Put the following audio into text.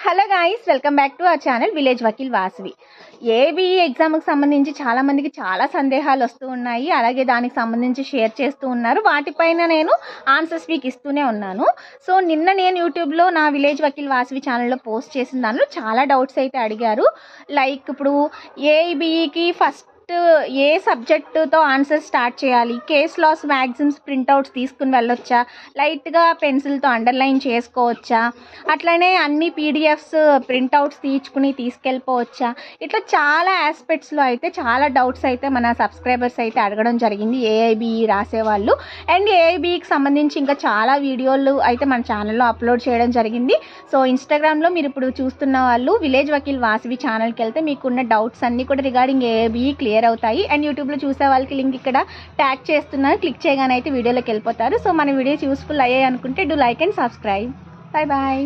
Hello guys, welcome back to our channel village Vakil Vasavi. ABE ఎగ్జామ్కి సంబంధించి చాలామందికి చాలా సందేహాలు వస్తూ ఉన్నాయి. అలాగే దానికి సంబంధించి షేర్ చేస్తూ ఉన్నారు. వాటిపైన నేను ఆన్సర్స్ మీకు ఇస్తూనే ఉన్నాను. సో నిన్న నేను యూట్యూబ్లో నా విలేజ్ వకీల్ వాసవి ఛానల్లో పోస్ట్ చేసిన దానిలో చాలా డౌట్స్ అయితే అడిగారు. లైక్ ఇప్పుడు ఏబీఈకి ఫస్ట్ ఏ సబ్జెక్టుతో ఆన్సర్ స్టార్ట్ చేయాలి, కేస్ లాస్ మ్యాగ్జిమ్స్ ప్రింట్అవుట్స్ తీసుకుని వెళ్ళొచ్చా, లైట్గా పెన్సిల్తో అండర్లైన్ చేసుకోవచ్చా, అట్లనే అన్ని పీడిఎఫ్స్ ప్రింట్అవుట్స్ తీసుకెళ్ళిపోవచ్చా, ఇట్లా చాలా ఆస్పెక్ట్స్లో అయితే చాలా డౌట్స్ అయితే మన సబ్స్క్రైబర్స్ అయితే అడగడం జరిగింది ఏఐబీఈ రాసేవాళ్ళు. అండ్ ఏఐబీఈకి సంబంధించి ఇంకా చాలా వీడియోలు అయితే మన ఛానల్లో అప్లోడ్ చేయడం జరిగింది. సో ఇన్స్టాగ్రామ్లో మీరు ఇప్పుడు చూస్తున్న వాళ్ళు విలేజ్ వకీల్ వాసవి ఛానల్కి వెళ్తే మీకున్న డౌట్స్ అన్నీ కూడా రిగార్డింగ్ ఏఐబీఈ క్లియర్ అవుతాయి. అండ్ యూట్యూబ్లో చూసే వాళ్ళకి లింక్ ఇక్కడ ట్యాగ్ చేస్తున్నారు, క్లిక్ చేయగానే అయితే వీడియోలోకి వెళ్ళిపోతారు. సో మన వీడియోస్ యూస్ఫుల్ అయ్యాయి అనుకుంటే do like and subscribe. Bye bye.